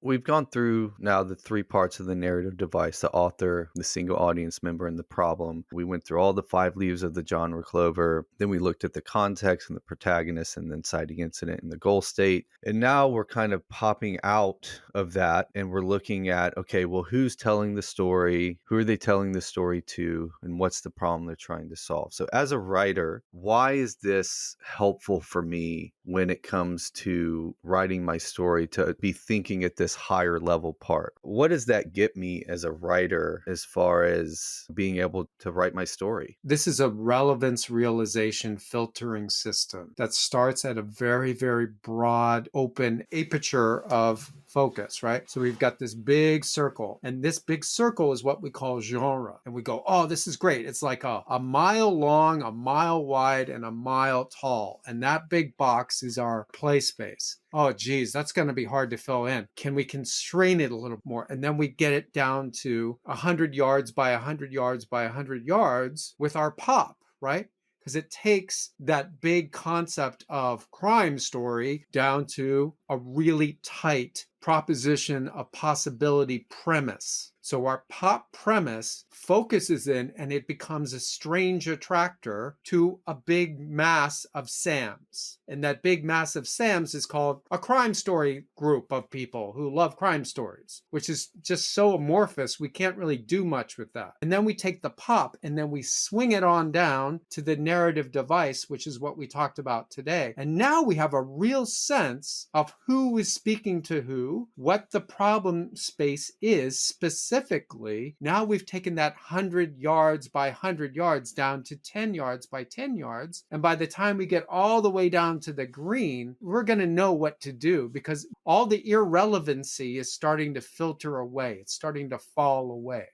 We've gone through now the three parts of the narrative device: the author, the single audience member, and the problem. We went through all the five leaves of the genre clover. Then we looked at the context and the protagonist and the inciting incident and the goal state. And now we're kind of popping out of that and we're looking at, okay, well, who's telling the story? Who are they telling the story to? And what's the problem they're trying to solve? So, as a writer, why is this helpful for me when it comes to writing my story, to be thinking at this higher level part? What does that get me as a writer as far as being able to write my story? This is a relevance realization filtering system that starts at a very, very broad, open aperture of focus, right? So we've got this big circle, and this big circle is what we call genre. And we go, oh, this is great. It's like a mile long, a mile wide, and a mile tall. And that big box is our play space. Oh, geez, that's going to be hard to fill in. Can we constrain it a little more? And then we get it down to 100 yards by 100 yards by 100 yards with our pop, right? Because it takes that big concept of crime story down to a really tight proposition, a possibility premise. So our pop premise focuses in and it becomes a strange attractor to a big mass of Sams. And that big mass of Sams is called a crime story group of people who love crime stories, which is just so amorphous, we can't really do much with that. And then we take the pop and then we swing it on down to the narrative device, which is what we talked about today. And now we have a real sense of who is speaking to who, what the problem space is specifically. Now we've taken that 100 yards by 100 yards down to 10 yards by 10 yards. And by the time we get all the way down to the green, we're going to know what to do because all the irrelevancy is starting to filter away. It's starting to fall away.